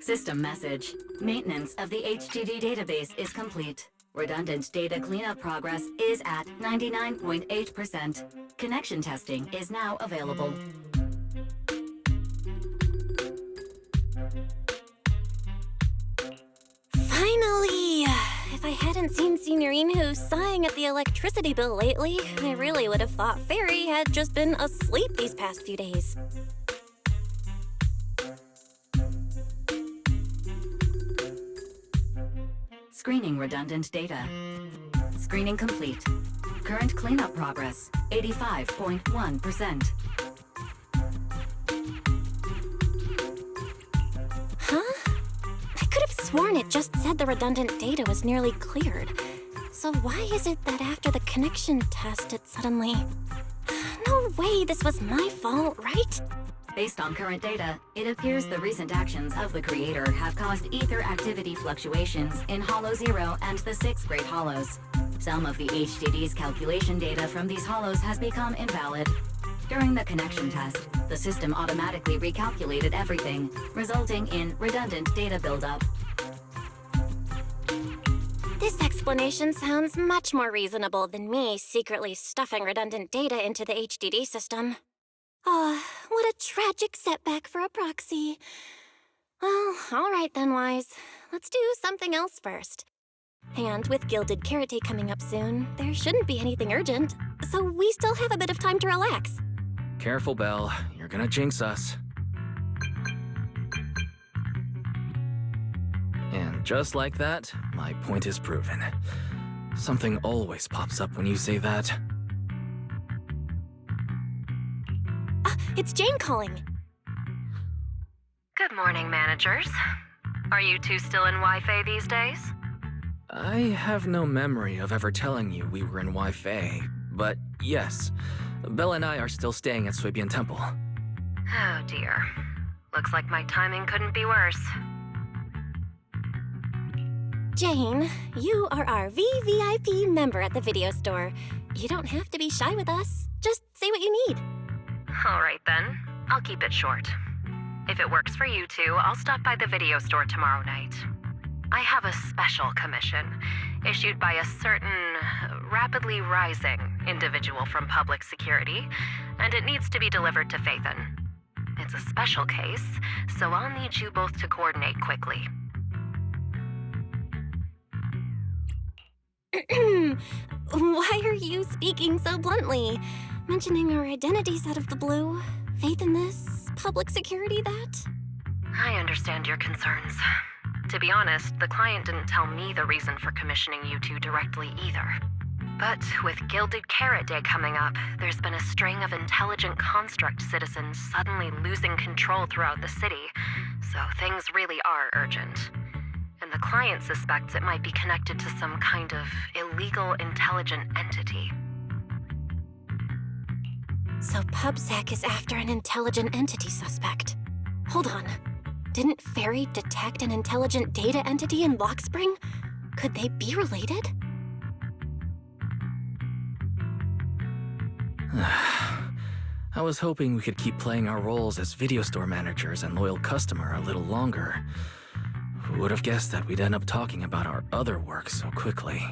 System message. Maintenance of the HDD database is complete. Redundant data cleanup progress is at 99.8%. Connection testing is now available. Finally! If I hadn't seen Signorino sighing at the electricity bill lately, I really would have thought Fairy had just been asleep these past few days. Screening redundant data. Screening complete. Current cleanup progress, 85.1%. Huh? I could have sworn it just said the redundant data was nearly cleared. So why is it that after the connection test it suddenly... No way this was my fault, right? Based on current data, it appears the recent actions of the creator have caused ether activity fluctuations in Hollow 0 and the 6th grade hollows. Some of the HDD's calculation data from these hollows has become invalid. During the connection test, the system automatically recalculated everything, resulting in redundant data buildup. This explanation sounds much more reasonable than me secretly stuffing redundant data into the HDD system. Ah, what a tragic setback for a proxy. Well, all right then, Wise. Let's do something else first. And with Gilded Carrot Day coming up soon, there shouldn't be anything urgent, so we still have a bit of time to relax. Careful, Belle. You're gonna jinx us. And just like that, my point is proven. Something always pops up when you say that. It's Jane calling. Good morning, managers. Are you two still in Wi-Fi these days? I have no memory of ever telling you we were in Wi-Fi, but yes, Belle and I are still staying at Swabian Temple. Oh dear. Looks like my timing couldn't be worse. Jane, you are our VVIP member at the video store. You don't have to be shy with us. Just say what you need. All right then. I'll keep it short. If it works for you two, I'll stop by the video store tomorrow night. I have a special commission issued by a certain rapidly rising individual from public security, and it needs to be delivered to Phaethon. It's a special case, so I'll need you both to coordinate quickly. Why are you speaking so bluntly? Mentioning our identities out of the blue? Faith in this? Public security that? I understand your concerns. To be honest, the client didn't tell me the reason for commissioning you two directly either. But with Gilded Carrot Day coming up, there's been a string of intelligent construct citizens suddenly losing control throughout the city, so things really are urgent. And the client suspects it might be connected to some kind of illegal intelligent entity. So PubSec is after an intelligent entity suspect. Hold on. Didn't Fairy detect an intelligent data entity in Lockspring? Could they be related? I was hoping we could keep playing our roles as video store managers and loyal customer a little longer. Who would have guessed that we'd end up talking about our other work so quickly?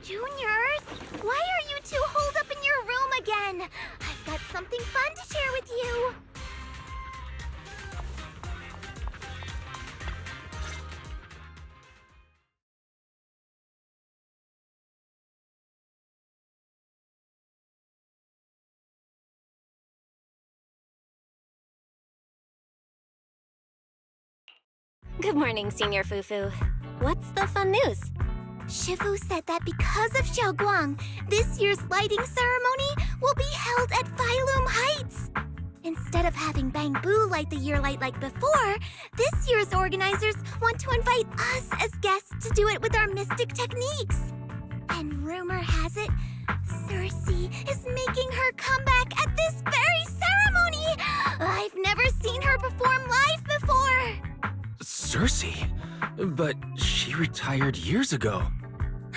Juniors, why are you two holed up in your room again? I've got something fun to share with you. Good morning, Senior Fufu. What's the fun news? Shifu said that because of Xiaoguang, this year's lighting ceremony will be held at Phylum Heights. Instead of having Bangbu light the year light like before, this year's organizers want to invite us as guests to do it with our mystic techniques. And rumor has it, Cersei is making her comeback at this very ceremony! I've never seen her perform live before! Cersei? But she retired years ago.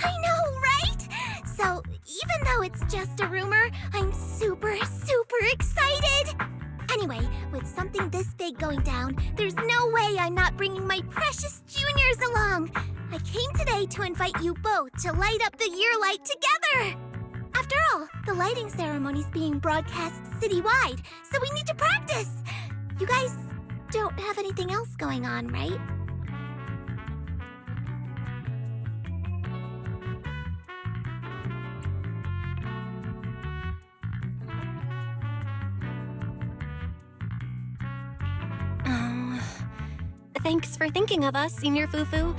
I know, right? So, even though it's just a rumor, I'm super excited! Anyway, with something this big going down, there's no way I'm not bringing my precious juniors along! I came today to invite you both to light up the year light together! After all, the lighting ceremony's being broadcast citywide, so we need to practice! You guys don't have anything else going on, right? Thanks for thinking of us, Senior Fufu.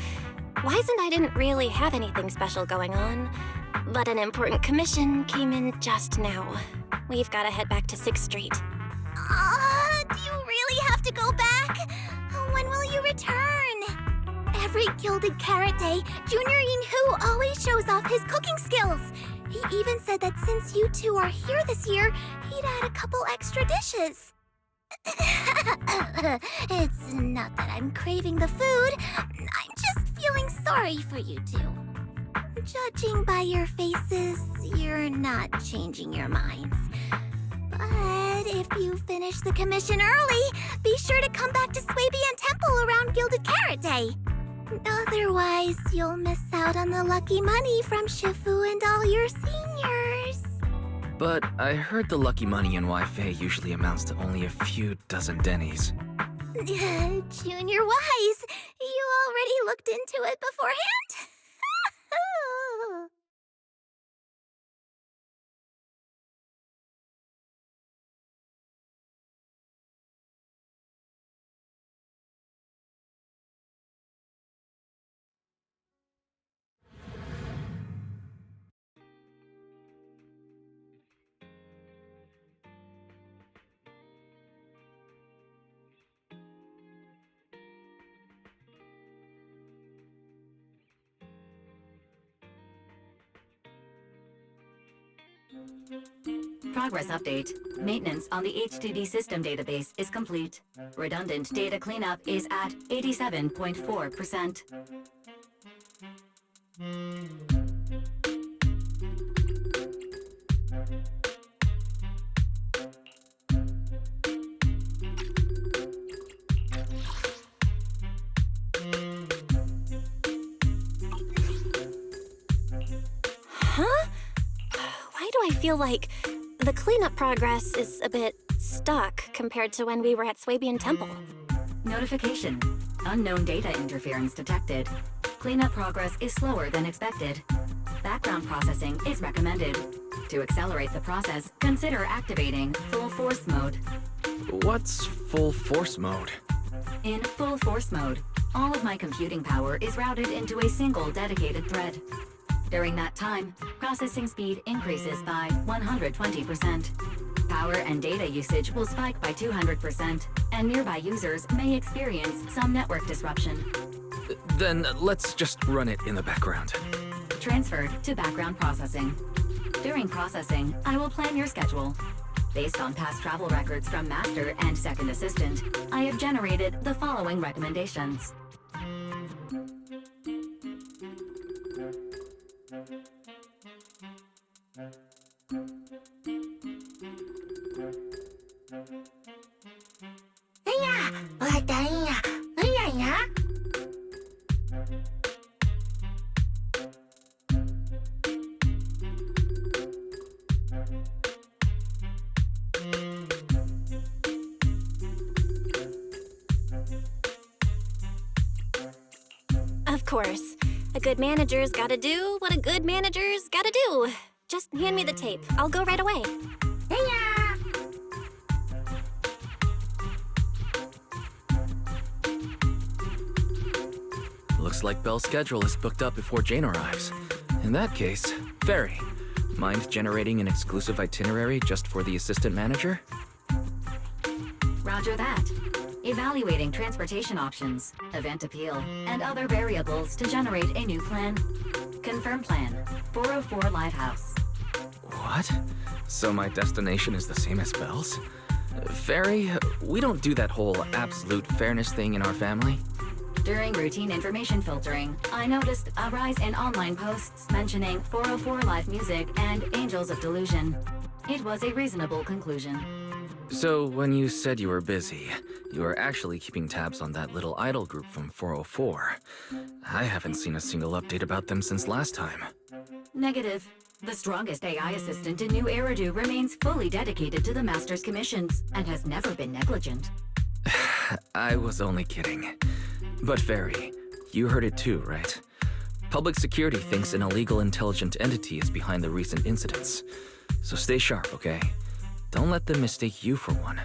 Wise and I didn't really have anything special going on, but an important commission came in just now. We've got to head back to 6th Street. Do you really have to go back? When will you return? Every Gilded Carrot Day, Junior Yinhu always shows off his cooking skills. He even said that since you two are here this year, he'd add a couple extra dishes. It's not that I'm craving the food. I'm just feeling sorry for you two. Judging by your faces, you're not changing your minds. But if you finish the commission early, be sure to come back to Swabian Temple around Gilded Carrot Day. Otherwise, you'll miss out on the lucky money from Shifu and all your seniors. But I heard the lucky money in Wi-Fi usually amounts to only a few dozen Denny's. Junior Wise, you already looked into it beforehand? Progress update. Maintenance on the HDD system database is complete. Redundant data cleanup is at 87.4%. Huh? Why do I feel like the cleanup progress is a bit stuck compared to when we were at Swabian Temple? Notification. Unknown data interference detected. Cleanup progress is slower than expected. Background processing is recommended. To accelerate the process, consider activating full force mode. What's full force mode? In full force mode, all of my computing power is routed into a single dedicated thread. During that time, processing speed increases by 120%. Power and data usage will spike by 200%, and nearby users may experience some network disruption. Then let's just run it in the background. Transferred to background processing. During processing, I will plan your schedule. Based on past travel records from Master and Second Assistant, I have generated the following recommendations. course. A good manager's gotta do what a good manager's gotta do. Just hand me the tape. I'll go right away. Looks like Belle's schedule is booked up before Jane arrives. In that case, Fairy, mind generating an exclusive itinerary just for the assistant manager? Roger that. Evaluating transportation options, event appeal, and other variables to generate a new plan. Confirm plan. 404 Lighthouse. What? So my destination is the same as Belle's? Fairy, we don't do that whole absolute fairness thing in our family. During routine information filtering, I noticed a rise in online posts mentioning 404 live music and Angels of Delusion. It was a reasonable conclusion. So when you said you were busy, you were actually keeping tabs on that little idol group from 404. I haven't seen a single update about them since last time. Negative. The strongest AI assistant in New Eridu remains fully dedicated to the Master's commissions and has never been negligent. I was only kidding. But Fairy, you heard it too, right? Public security thinks an illegal intelligent entity is behind the recent incidents. So stay sharp, okay? Don't let them mistake you for one.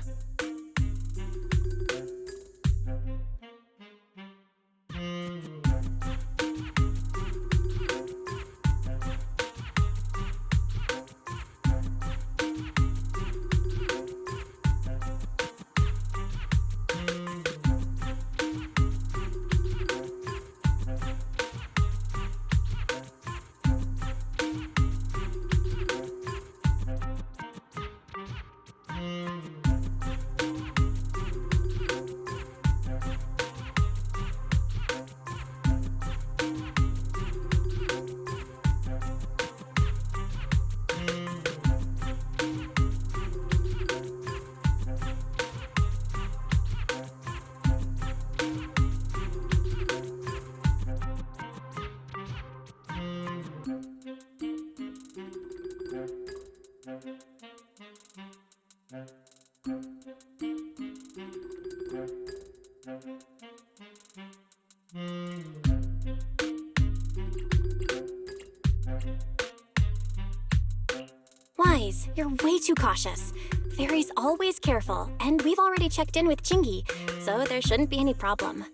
Wise, you're way too cautious. Fairy's always careful, and we've already checked in with Chingy, so there shouldn't be any problem.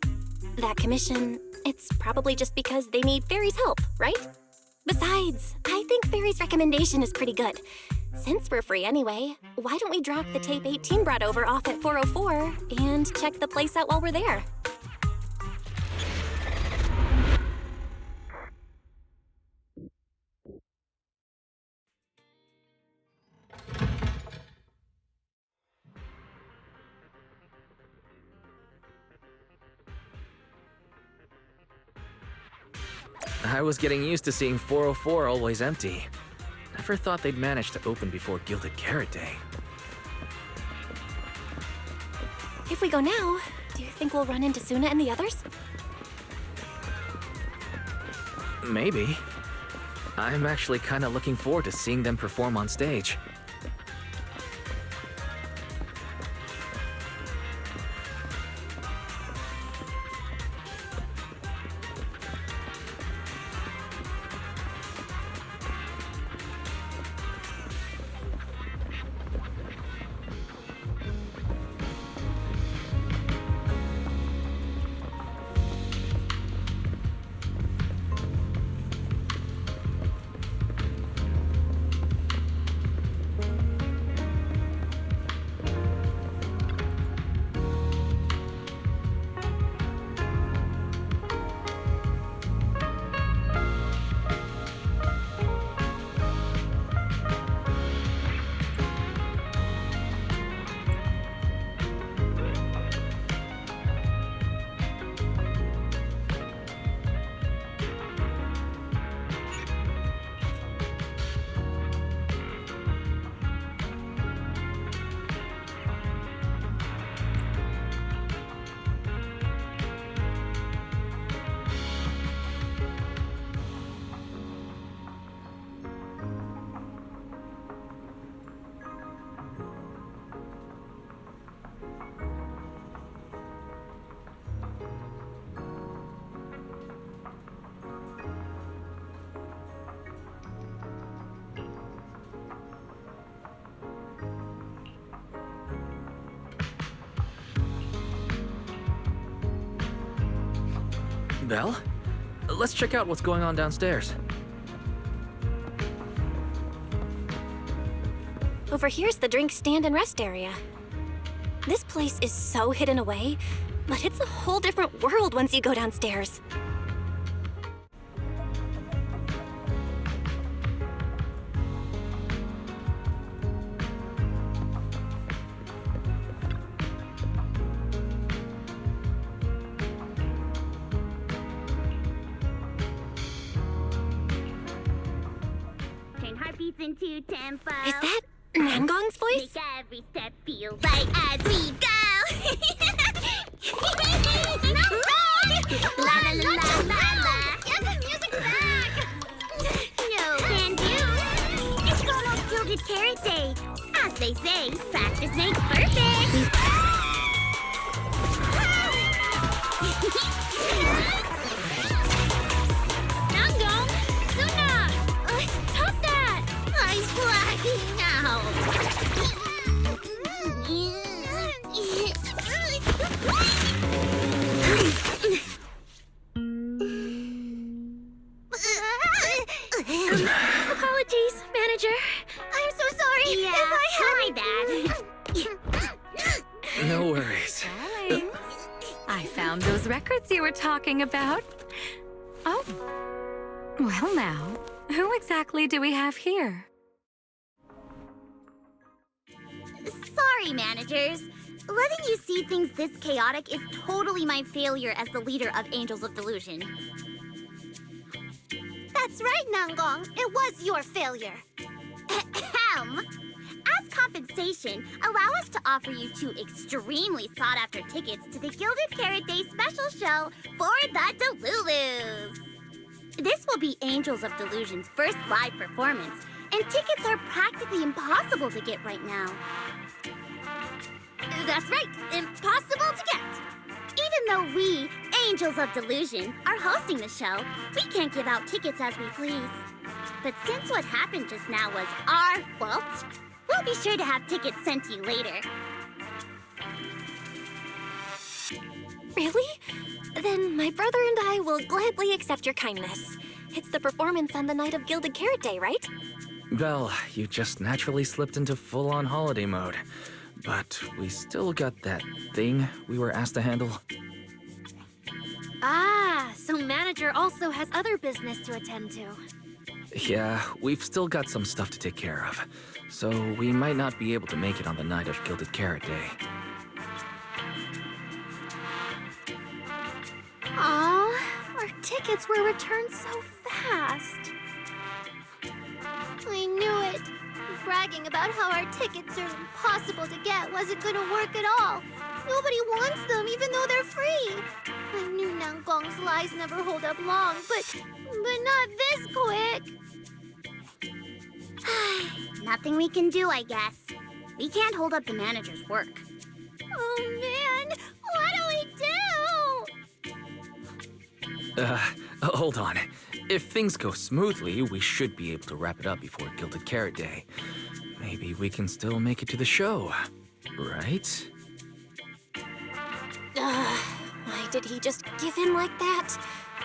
That commission, it's probably just because they need Fairy's help, right? Besides, I think Fairy's recommendation is pretty good. Since we're free anyway, why don't we drop the tape 18 brought over off at 404 and check the place out while we're there? I was getting used to seeing 404 always empty. Never thought they'd manage to open before Gilded Carrot Day. If we go now, do you think we'll run into Suna and the others? Maybe. I'm actually kinda looking forward to seeing them perform on stage. Belle? Let's check out what's going on downstairs. Over here's the drink stand and rest area. This place is so hidden away, but it's a whole different world once you go downstairs. Turn heartbeats into tempo. Is that Nangong's voice? Make every step feel right as we go. La la la la la. Get the music back. No can do. It's Ronald's Gilded Carrot Day. As they say, practice makes perfect. Nangong, Suna, stop that! I'm blacking out. Apologies, manager. I'm so sorry. Yeah, if I my bad. No worries. Darling, I found those records you were talking about. Oh. Well now, who exactly do we have here? Sorry, managers. Letting you see things this chaotic is totally my failure as the leader of Angels of Delusion. That's right, Nangong. It was your failure. Ahem. As compensation, allow us to offer you 2 extremely sought-after tickets to the Gilded Carrot Day special show for the Delulus. This will be Angels of Delusion's first live performance, and tickets are practically impossible to get right now. That's right, impossible to get. Even though we, Angels of Delusion, are hosting the show, we can't give out tickets as we please. But since what happened just now was our fault, we'll be sure to have tickets sent to you later. Really? Then my brother and I will gladly accept your kindness. It's the performance on the night of Gilded Carrot Day, right? Belle, you just naturally slipped into full-on holiday mode. But we still got that thing we were asked to handle. Ah, so manager also has other business to attend to. Yeah, we've still got some stuff to take care of. So we might not be able to make it on the night of Gilded Carrot Day. Aw, our tickets were returned so fast. I knew it. Bragging about how our tickets are impossible to get wasn't gonna work at all. Nobody wants them, even though they're free. I knew Nangong's lies never hold up long, but not this quick. Nothing we can do, I guess. We can't hold up the manager's work. Oh man, what do we do? Hold on. If things go smoothly, we should be able to wrap it up before Gilded Carrot Day. Maybe we can still make it to the show, right? Why did he just give in like that?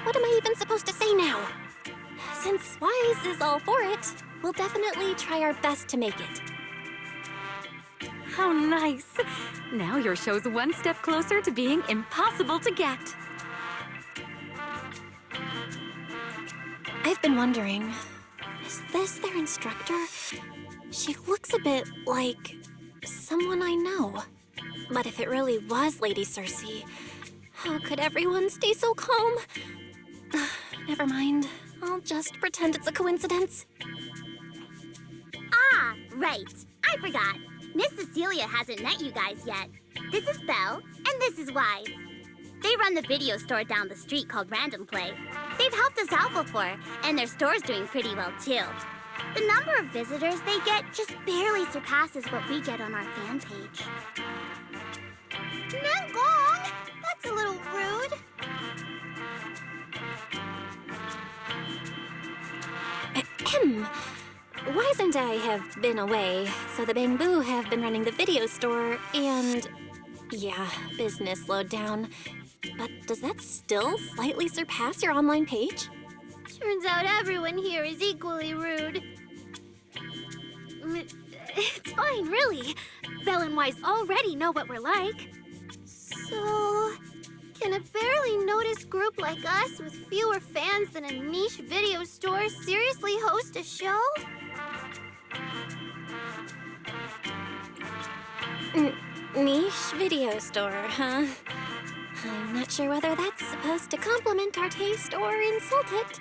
What am I even supposed to say now? Since Wise is all for it, we'll definitely try our best to make it. How nice. Now your show's one step closer to being impossible to get. I've been wondering, is this their instructor? She looks a bit like someone I know. But if it really was Lady Cersei, how could everyone stay so calm? Never mind. I'll just pretend it's a coincidence. Ah, right. I forgot. Miss Cecilia hasn't met you guys yet. This is Belle, and this is Wise. They run the video store down the street called Random Play. They've helped us out before, and their store's doing pretty well too. The number of visitors they get just barely surpasses what we get on our fan page. Nangong! That's a little rude. Ahem. Wise and I have been away, so the Bamboo have been running the video store, and yeah, business slowed down. But does that still slightly surpass your online page? Turns out everyone here is equally rude. It's fine, really. Belle and Wise already know what we're like. So, can a barely noticed group like us with fewer fans than a niche video store seriously host a show? Niche video store, huh? I'm not sure whether that's supposed to compliment our taste or insult it.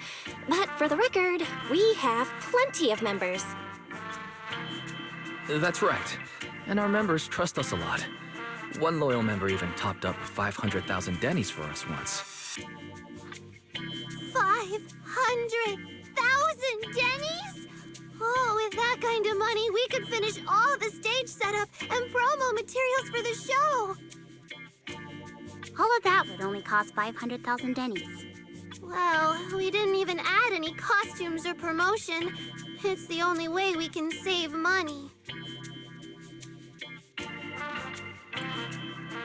But for the record, we have plenty of members. That's right. And our members trust us a lot. One loyal member even topped up 500,000 Denny's for us once. 500,000 Denny's? Oh, with that kind of money, we could finish all the stage setup and promo materials for the show. All of that would only cost 500,000 Denny's. Well, we didn't even add any costumes or promotion. It's the only way we can save money.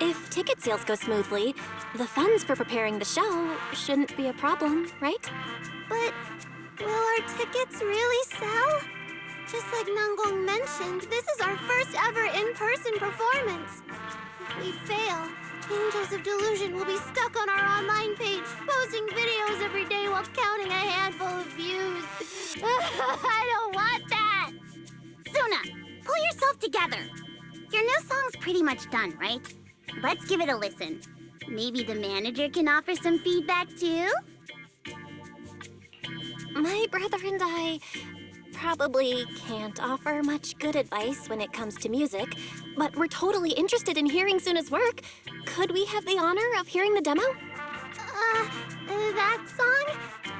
If ticket sales go smoothly, the funds for preparing the show shouldn't be a problem, right? But will our tickets really sell? Just like Nanggong mentioned, this is our first ever in-person performance. If we fail, Angels of Delusion will be stuck on our online page, posting videos every day while counting a handful of views. I don't want that! Suna, pull yourself together. Your new song's pretty much done, right? Let's give it a listen. Maybe the manager can offer some feedback too? My brother and I probably can't offer much good advice when it comes to music, but we're totally interested in hearing Suna's work. Could we have the honor of hearing the demo? That song?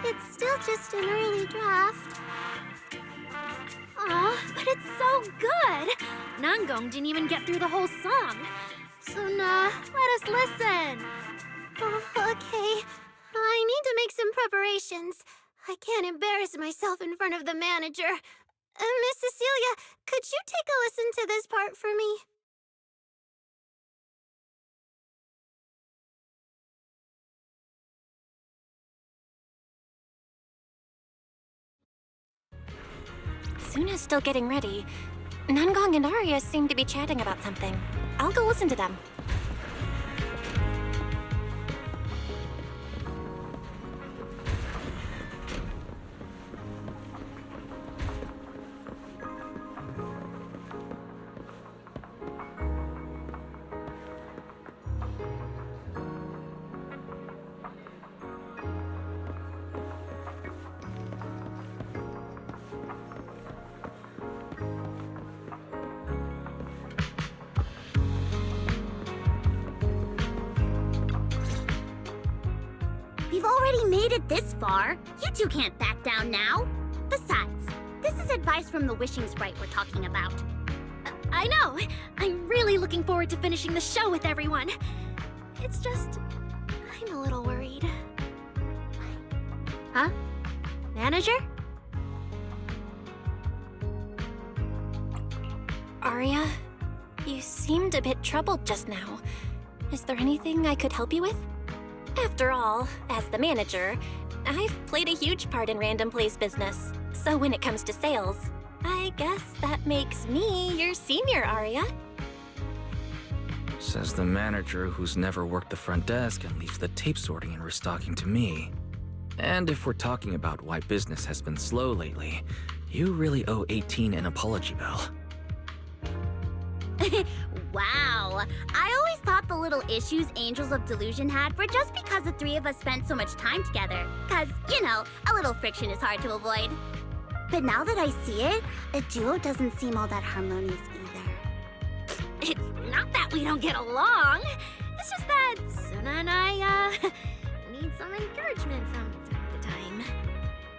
It's still just an early draft. Aw, but it's so good! Nanggong didn't even get through the whole song. Suna, Let us listen! oh, okay. I need to make some preparations. I can't embarrass myself in front of the manager. Miss Cecilia, could you take a listen to this part for me? Suna's still getting ready. Nanggong and Arya seem to be chatting about something. I'll go listen to them. We've already made it this far. You two can't back down now. Besides, this is advice from the wishing sprite we're talking about. I know! I'm really looking forward to finishing the show with everyone. It's just, I'm a little worried. Huh? Manager? Arya, you seemed a bit troubled just now. Is there anything I could help you with? After all, as the manager, I've played a huge part in Random Play's business. So when it comes to sales, I guess that makes me your senior, Arya. Says the manager who's never worked the front desk and leaves the tape sorting and restocking to me. And if we're talking about why business has been slow lately, you really owe 18 an apology, Belle. Wow. I always thought the little issues Angels of Delusion had were just because the three of us spent so much time together. Cause, you know, a little friction is hard to avoid. But now that I see it, the duo doesn't seem all that harmonious either. It's not that we don't get along. It's just that Suna and I, need some encouragement from time to time.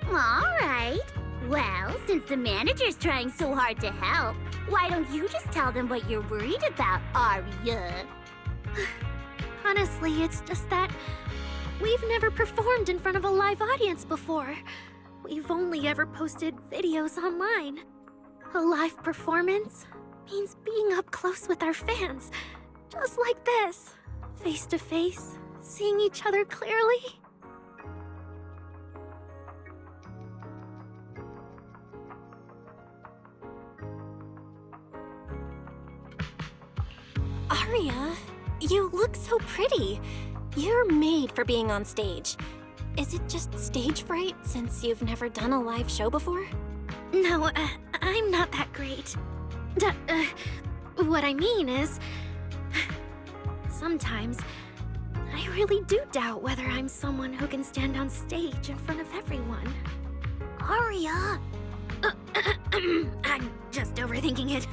Alright. Well, since the manager's trying so hard to help, why don't you just tell them what you're worried about, Arya? Honestly, it's just that we've never performed in front of a live audience before. We've only ever posted videos online. A live performance means being up close with our fans, just like this, face to face, seeing each other clearly. Aria, you look so pretty. You're made for being on stage. Is it just stage fright since you've never done a live show before? No, I'm not that great. What I mean is, sometimes I really do doubt whether I'm someone who can stand on stage in front of everyone. Aria! I'm just overthinking it.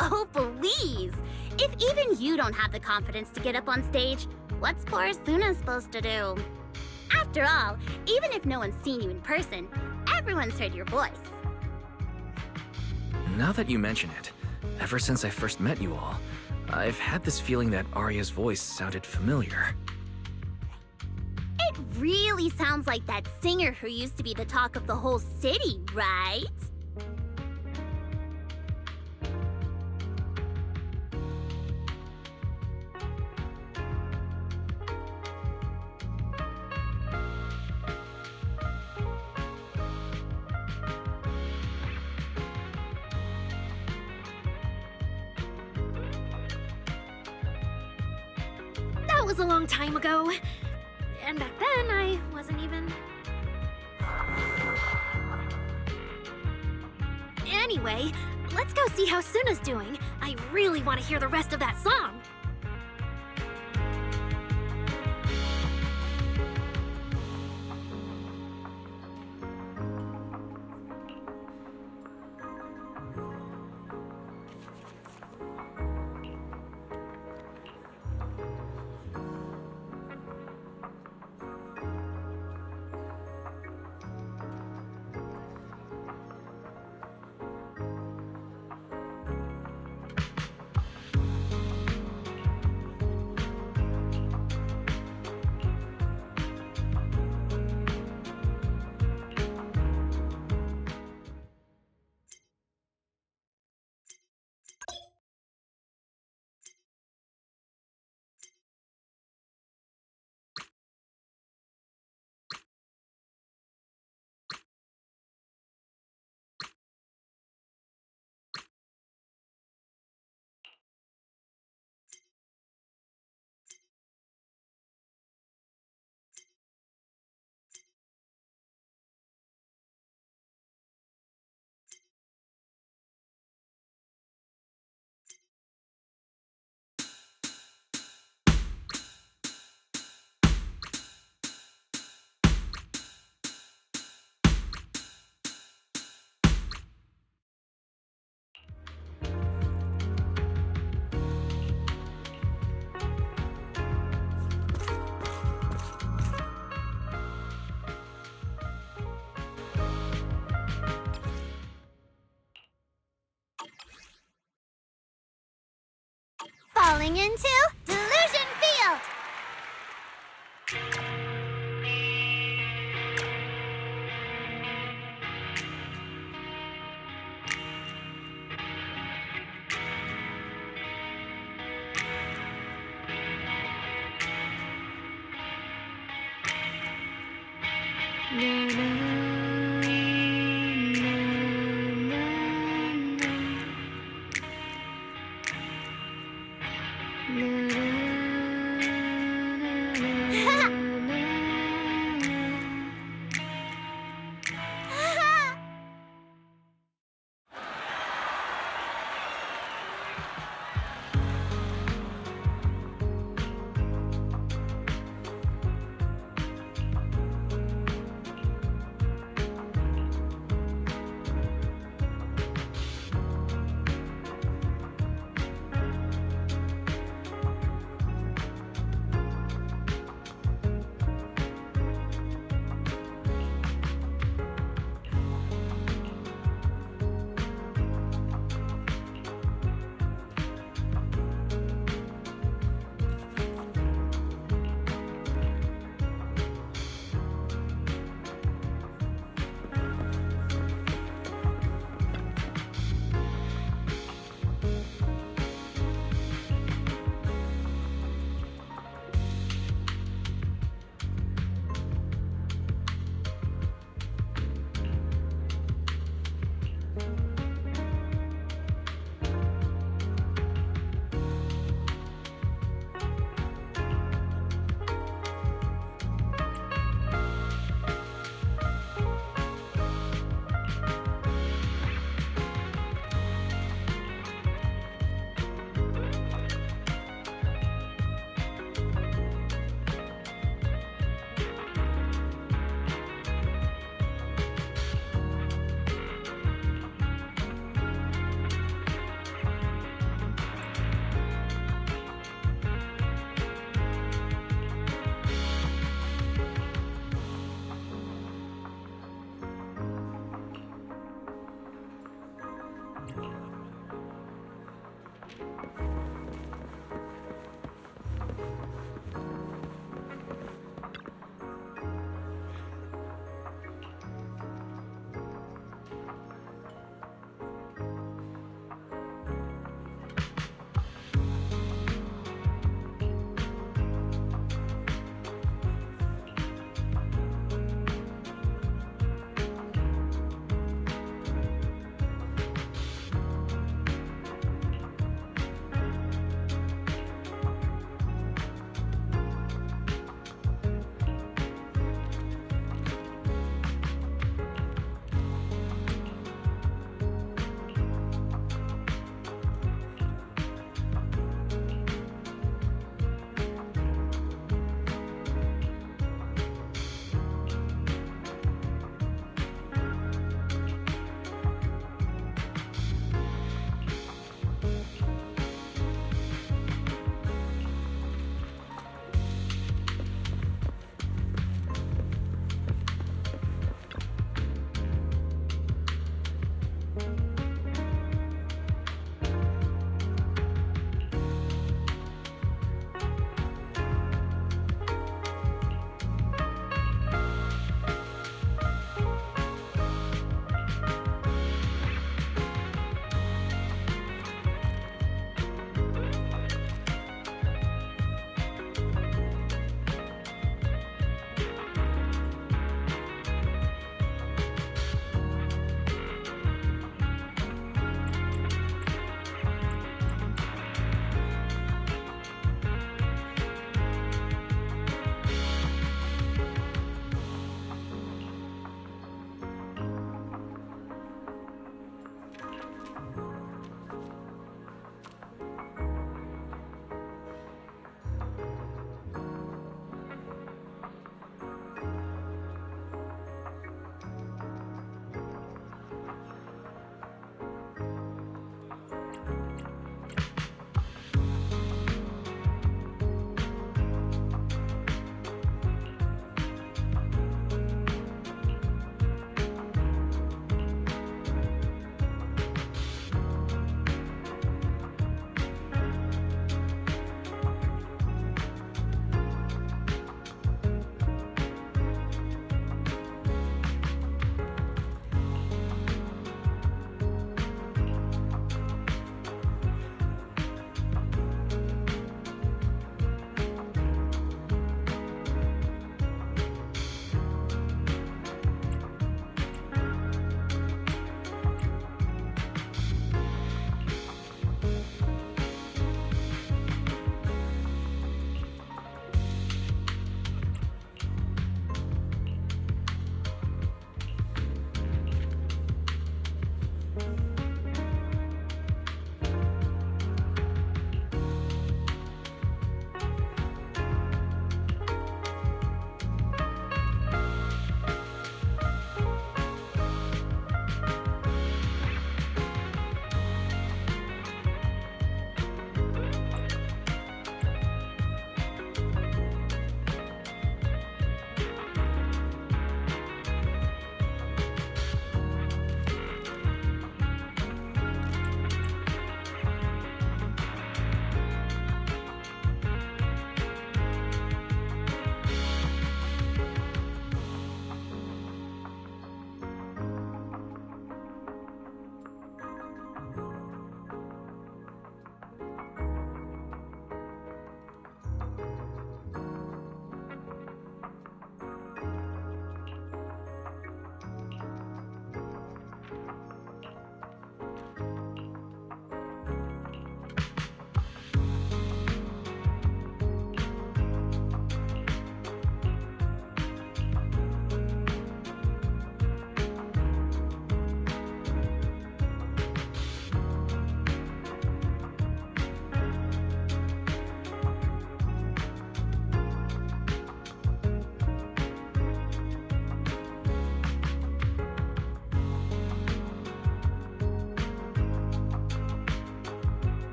Oh, please! If even you don't have the confidence to get up on stage, what's poor Suna supposed to do? After all, even if no one's seen you in person, everyone's heard your voice. Now that you mention it, ever since I first met you all, I've had this feeling that Arya's voice sounded familiar. It really sounds like that singer who used to be the talk of the whole city, right? That was a long time ago. And back then, I wasn't even... Anyway, let's go see how Suna's doing. I really want to hear the rest of that song. Falling into Delusion Field!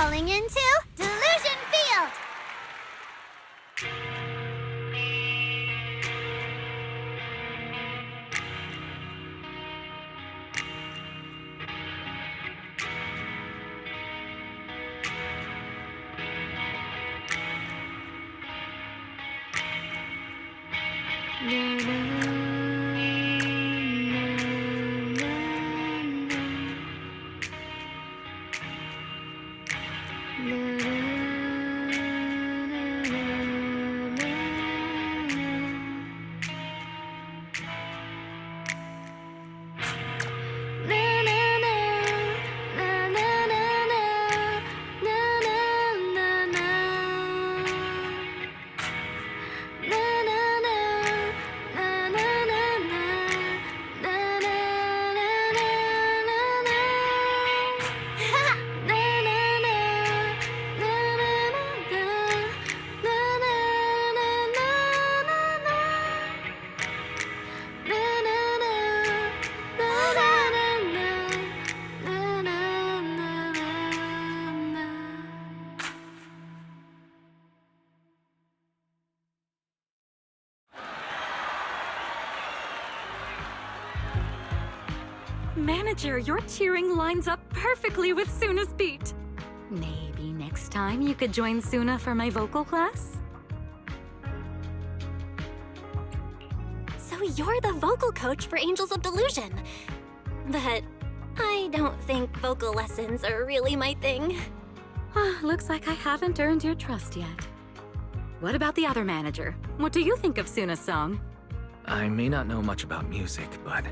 falling into Delusion Field! Manager, your cheering lines up perfectly with Suna's beat. Maybe next time you could join Suna for my vocal class? So you're the vocal coach for Angels of Delusion. But I don't think vocal lessons are really my thing. Looks like I haven't earned your trust yet. What about the other manager? What do you think of Suna's song? I may not know much about music, but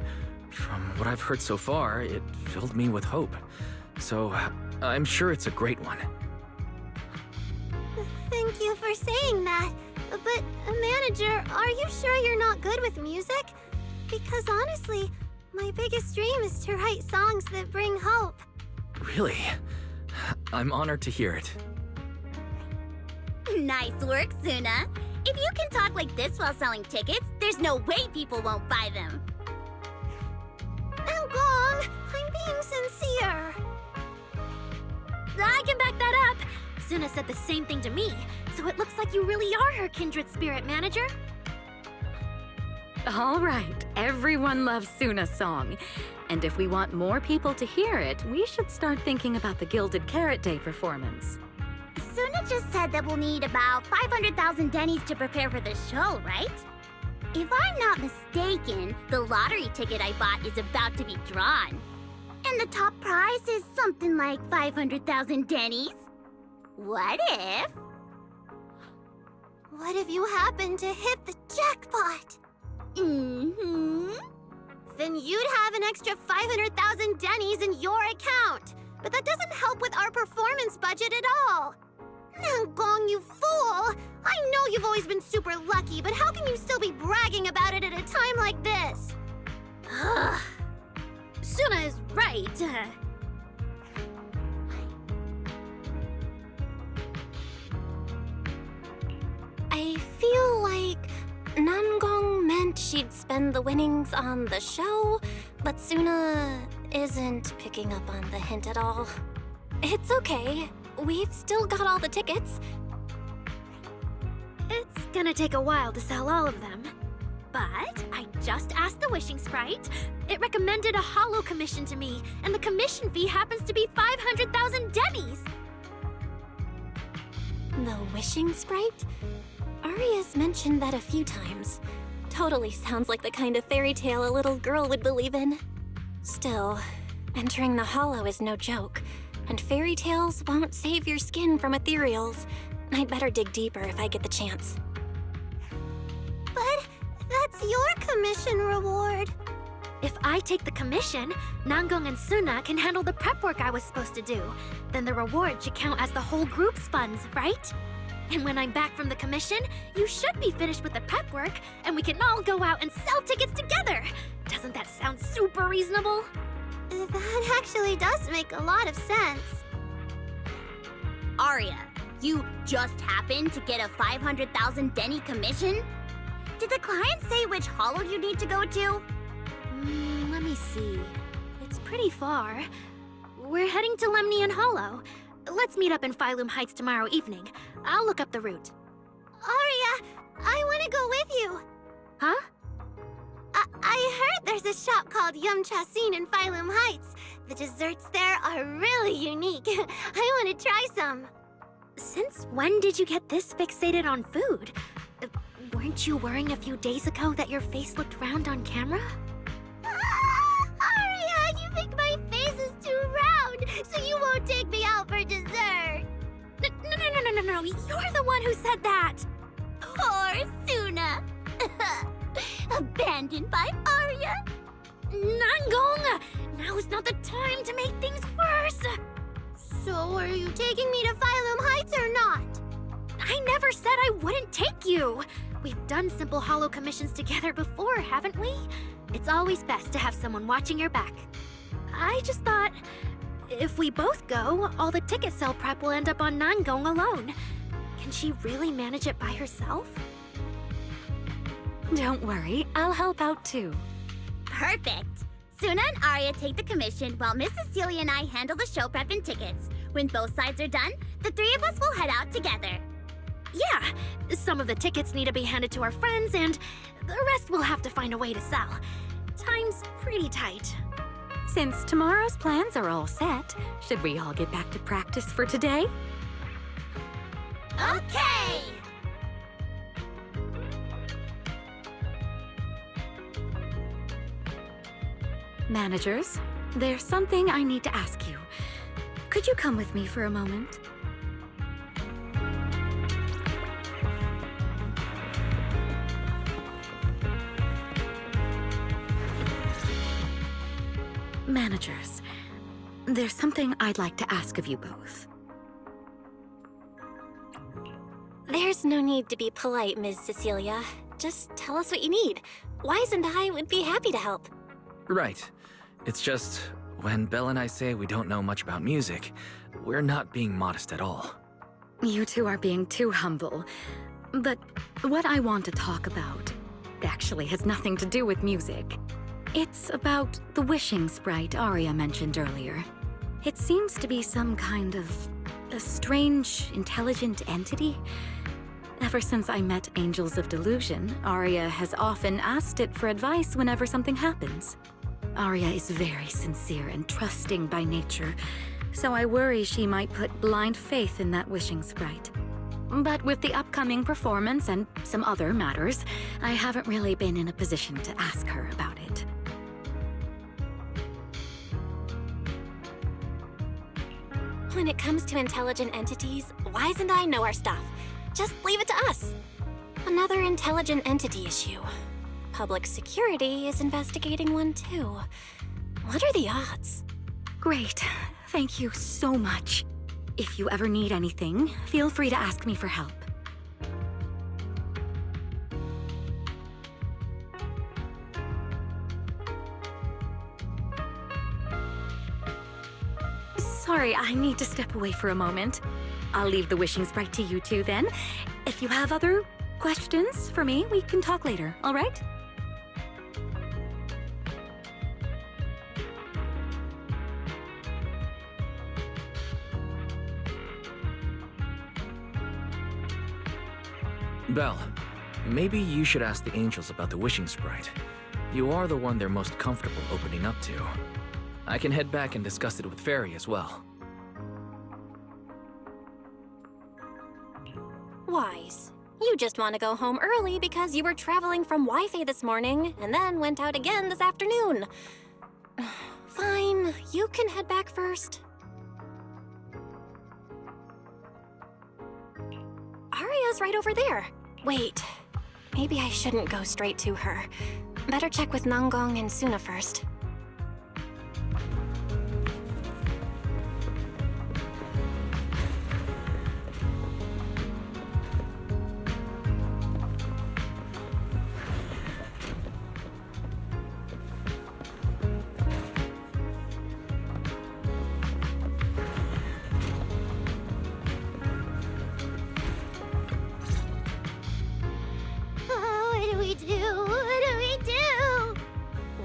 from what I've heard so far, it filled me with hope. So I'm sure it's a great one. Thank you for saying that. But, manager, are you sure you're not good with music? Because honestly, my biggest dream is to write songs that bring hope. Really? I'm honored to hear it. Nice work, Suna. If you can talk like this while selling tickets, there's no way people won't buy them. Gong, I'm being sincere. I can back that up. Suna said the same thing to me, so it looks like you really are her kindred spirit, manager. All right, everyone loves Suna's song. And if we want more people to hear it, we should start thinking about the Gilded Carrot Day performance. Suna just said that we'll need about 500,000 Dennies to prepare for the show, right? If I'm not mistaken, the lottery ticket I bought is about to be drawn. And the top prize is something like 500,000 Dennies. What if? What if you happen to hit the jackpot? Mm-hmm. Then you'd have an extra 500,000 Dennies in your account. But that doesn't help with our performance budget at all. Gong, you fool! I know you've always been super lucky, but how can you still be bragging about it at a time like this? Suna is right. I feel like Nangong meant she'd spend the winnings on the show, but Suna isn't picking up on the hint at all. It's okay. We've still got all the tickets. It's gonna take a while to sell all of them. But I just asked the Wishing Sprite. It recommended a holo commission to me, and the commission fee happens to be 500,000 Dennies. The Wishing Sprite? Aria's mentioned that a few times. Totally sounds like the kind of fairy tale a little girl would believe in. Still, entering the holo is no joke, and fairy tales won't save your skin from ethereals. I'd better dig deeper if I get the chance. But that's your commission reward. If I take the commission, Nangong and Suna can handle the prep work I was supposed to do. Then the reward should count as the whole group's funds, right? And when I'm back from the commission, you should be finished with the prep work, and we can all go out and sell tickets together. Doesn't that sound super reasonable? That actually does make a lot of sense. Aria, you just happened to get a 500,000 Denny commission? Did the client say which holo you need to go to? Let me see. It's pretty far. We're heading to Lemnian Hollow. Let's meet up in Phylum Heights tomorrow evening. I'll look up the route. Aria, I want to go with you. Huh? I heard there's a shop called Yum Chasin in Phylum Heights. The desserts there are really unique. I want to try some. Since when did you get this fixated on food? Weren't you worrying a few days ago that your face looked round on camera? Aria, you think my face is too round, so you won't take me out for dessert. No, you're the one who said that! Poor Suna. Abandoned by Aria. Nangong! Now is not the time to make things worse! So are you taking me to Phylum Heights or not? I never said I wouldn't take you! We've done simple holo commissions together before, haven't we? It's always best to have someone watching your back. I just thought, if we both go, all the ticket sale prep will end up on Nangong alone. Can she really manage it by herself? Don't worry, I'll help out too. Perfect. Suna and Arya take the commission while Miss Cecilia and I handle the show prep and tickets. When both sides are done, the three of us will head out together. Yeah, some of the tickets need to be handed to our friends, and the rest we'll have to find a way to sell. Time's pretty tight. Since tomorrow's plans are all set, should we all get back to practice for today? Okay! Managers, there's something I need to ask you. Could you come with me for a moment? Managers, there's something I'd like to ask of you both. There's no need to be polite, Ms. Cecilia. Just tell us what you need. Wise and I would be happy to help. Right. It's just, when Belle and I say we don't know much about music, we're not being modest at all. You two are being too humble. But what I want to talk about actually has nothing to do with music. It's about the wishing sprite Arya mentioned earlier. It seems to be some kind of a strange, intelligent entity. Ever since I met Angels of Delusion, Arya has often asked it for advice whenever something happens. Arya is very sincere and trusting by nature, so I worry she might put blind faith in that wishing sprite. But with the upcoming performance and some other matters, I haven't really been in a position to ask her about it. When it comes to intelligent entities, Wise and I know our stuff. Just leave it to us. Another intelligent entity issue. Public security is investigating one too. What are the odds? Great. Thank you so much. If you ever need anything, feel free to ask me for help. Sorry, I need to step away for a moment. I'll leave the wishing sprite to you two then. If you have other questions for me, we can talk later, all right? Belle, maybe you should ask the angels about the wishing sprite. You are the one they're most comfortable opening up to. I can head back and discuss it with Fairy as well. Wise, you just want to go home early because you were traveling from Wi-Fi this morning and then went out again this afternoon. Fine, you can head back first. Arya's right over there. Wait, maybe I shouldn't go straight to her. Better check with Nangong and Suna first.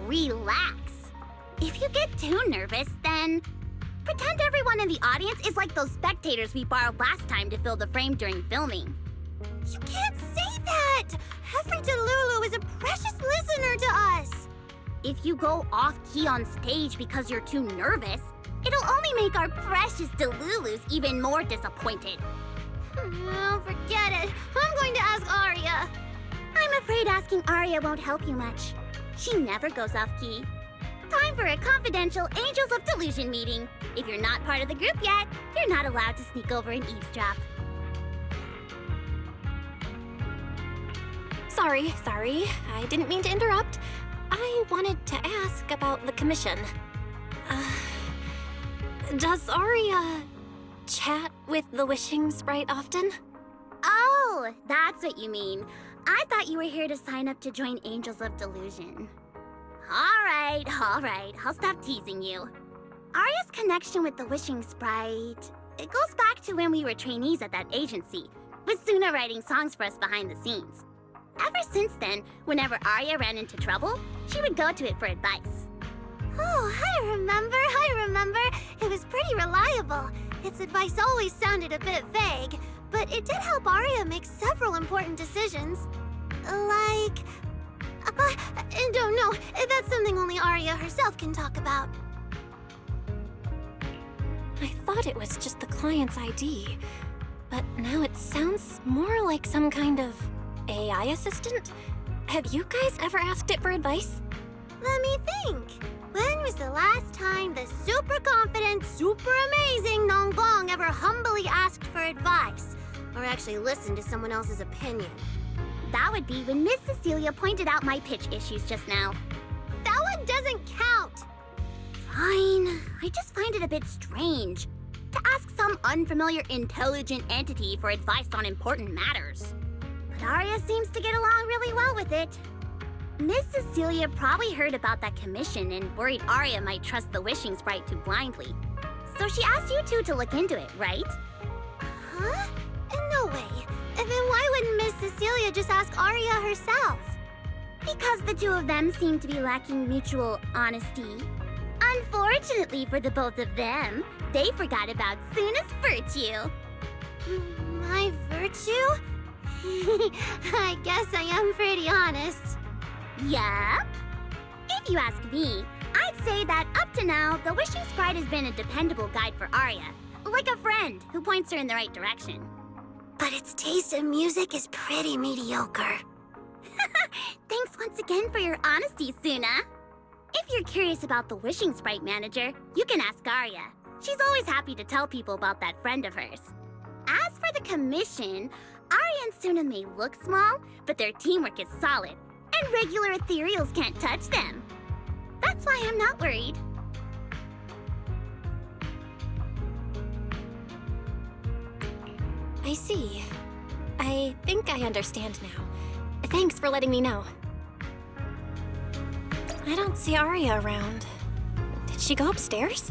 Relax. If you get too nervous, then Pretend everyone in the audience is like those spectators we borrowed last time to fill the frame during filming. You can't say that! Every Delulu is a precious listener to us! If you go off-key on stage because you're too nervous, it'll only make our precious Delulus even more disappointed. Oh, forget it. I'm going to ask Arya. I'm afraid asking Arya won't help you much. She never goes off-key. Time for a confidential Angels of Delusion meeting. If you're not part of the group yet, you're not allowed to sneak over and eavesdrop. Sorry. I didn't mean to interrupt. I wanted to ask about the commission. Does Arya chat with the Wishing Sprite often? Oh, that's what you mean. I thought you were here to sign up to join Angels of Delusion. All right. I'll stop teasing you. Arya's connection with the Wishing Sprite, it goes back to when we were trainees at that agency, with Suna writing songs for us behind the scenes. Ever since then, whenever Arya ran into trouble, she would go to it for advice. Oh, I remember. It was pretty reliable. Its advice always sounded a bit vague, but it did help Arya make several important decisions. Like... I don't know. That's something only Arya herself can talk about. I thought it was just the client's ID, but now it sounds more like some kind of AI assistant? Have you guys ever asked it for advice? Let me think. When was the last time the super confident, super amazing Nonggong ever humbly asked for advice? Or actually listened to someone else's opinion? That would be when Miss Cecilia pointed out my pitch issues just now. That one doesn't count! Fine. I just find it a bit strange to ask some unfamiliar intelligent entity for advice on important matters. But Arya seems to get along really well with it. Miss Cecilia probably heard about that commission and worried Arya might trust the Wishing Sprite too blindly. So she asked you two to look into it, right? Huh? No way. Then why wouldn't Miss Cecilia just ask Arya herself? Because the two of them seem to be lacking mutual honesty. Unfortunately for the both of them, they forgot about Suna's virtue. My virtue? I guess I am pretty honest. Yup. If you ask me, I'd say that up to now, the Wishing Sprite has been a dependable guide for Arya. Like a friend who points her in the right direction. But its taste in music is pretty mediocre. Thanks once again for your honesty, Suna. If you're curious about the Wishing Sprite manager, you can ask Arya. She's always happy to tell people about that friend of hers. As for the commission, Arya and Suna may look small, but their teamwork is solid, and regular ethereals can't touch them. That's why I'm not worried. I see. I think I understand now. Thanks for letting me know. I don't see Arya around. Did she go upstairs?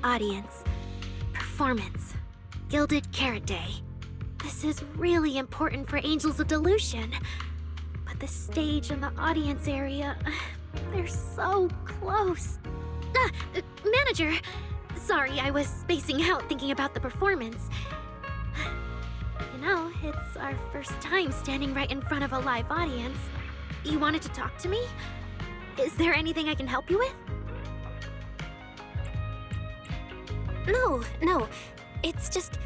Audience, performance, Gilded Carrot Day. This is really important for Angels of Delusion. But the stage and the audience area, they're so close. Manager! Sorry, I was spacing out thinking about the performance. You know, it's our first time standing right in front of a live audience. You wanted to talk to me? Is there anything I can help you with? No. It's just,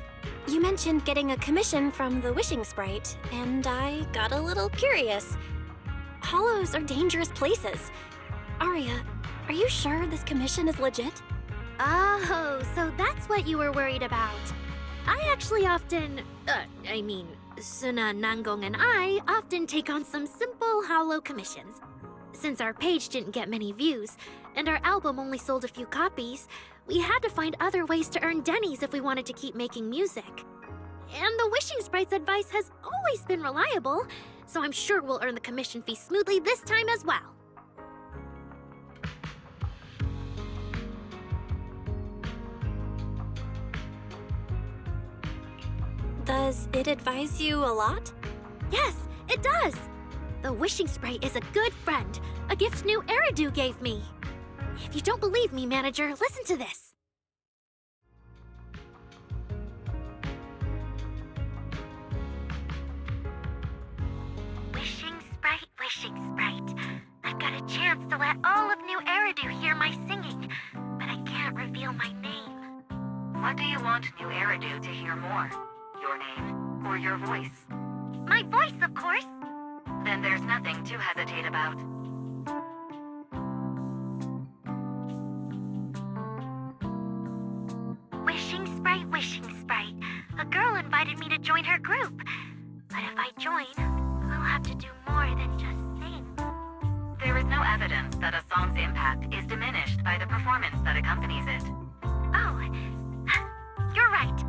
you mentioned getting a commission from the Wishing Sprite, and I got a little curious. Hollows are dangerous places. Arya, are you sure this commission is legit? Oh, so that's what you were worried about. I actually often, Suna, Nangong, and I often take on some simple hollow commissions. Since our page didn't get many views, and our album only sold a few copies, we had to find other ways to earn Denny's if we wanted to keep making music. And the Wishing Sprite's advice has always been reliable, so I'm sure we'll earn the commission fee smoothly this time as well. Does it advise you a lot? Yes, it does! The Wishing Sprite is a good friend, a gift new Eridu gave me. If you don't believe me, manager, listen to this. Wishing Sprite. I've got a chance to let all of New Eridu hear my singing, but I can't reveal my name. What do you want New Eridu to hear more? Your name or your voice? My voice, of course. Then there's nothing to hesitate about. Wishing Sprite. A girl invited me to join her group. But if I join, I'll have to do more than just sing. There is no evidence that a song's impact is diminished by the performance that accompanies it. Oh, you're right.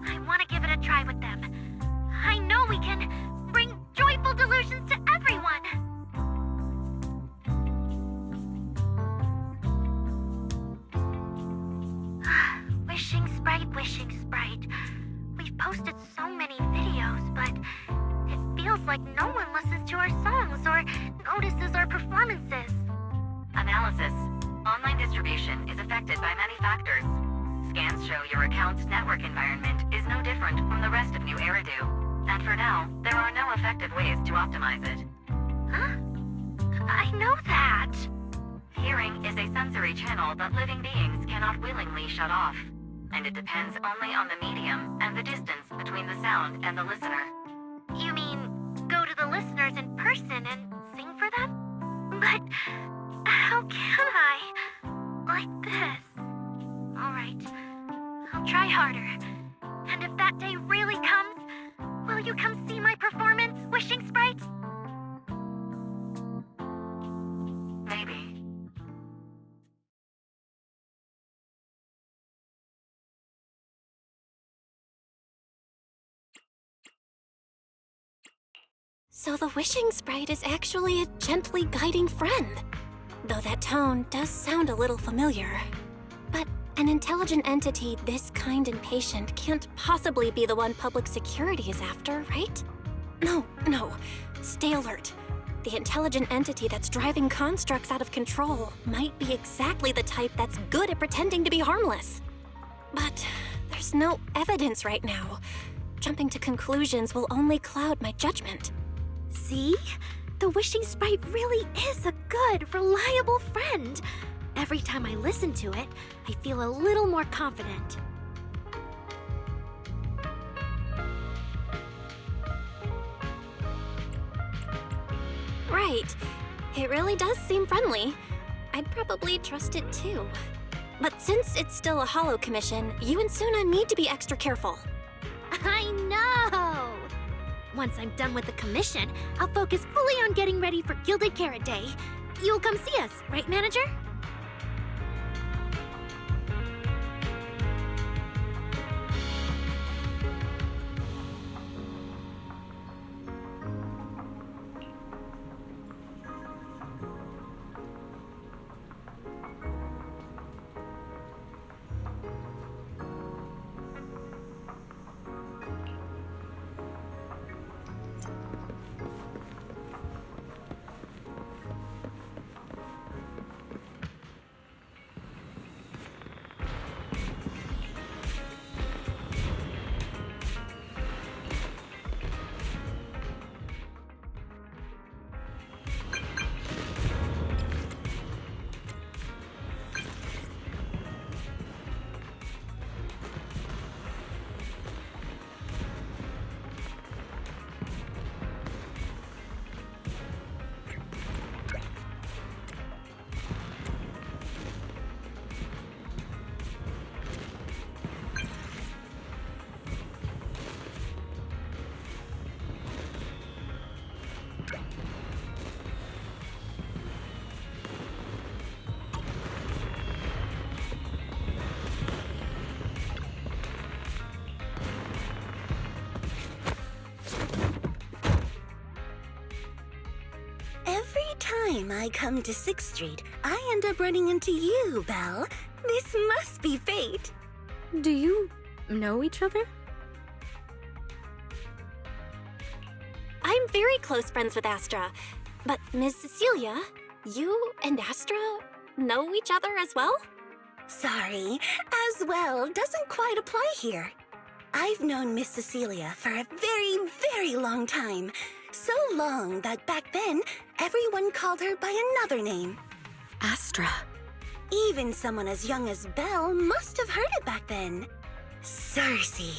I want to give it a try with them. I know we can bring joyful delusions to everyone. Wishing Sprite. We've posted so many videos, but it feels like no one listens to our songs or notices our performances. Analysis. Online distribution is affected by many factors. Scans show your account's network environment is no different from the rest of New Eridu. And for now, there are no effective ways to optimize it. Huh? I know that. Hearing is a sensory channel that living beings cannot willingly shut off. And it depends only on the medium and the distance between the sound and the listener. You mean go to the listeners in person and sing for them? But how can I? Like this. All right, I'll try harder. And if that day really comes, will you come see my performance, Wishing Sprite? Maybe. So the Wishing Sprite is actually a gently guiding friend. Though that tone does sound a little familiar. But an intelligent entity this kind and patient can't possibly be the one public security is after, right? No. Stay alert. The intelligent entity that's driving constructs out of control might be exactly the type that's good at pretending to be harmless. But there's no evidence right now. Jumping to conclusions will only cloud my judgment. See? The Wishing Sprite really is a good, reliable friend. Every time I listen to it, I feel a little more confident. Right. It really does seem friendly. I'd probably trust it too. But since it's still a holo commission, you and Suna need to be extra careful. I know! Once I'm done with the commission, I'll focus fully on getting ready for Gilded Carrot Day. You'll come see us, right, manager? time I come to 6th Street, I end up running into you, Belle. This must be fate. Do you know each other? I'm very close friends with Astra. But Ms. Cecilia, you and Astra know each other as well? Sorry, as well doesn't quite apply here. I've known Miss Cecilia for a very, very long time. So long that back then, everyone called her by another name. Astra. Even someone as young as Belle must have heard it back then. Cersei.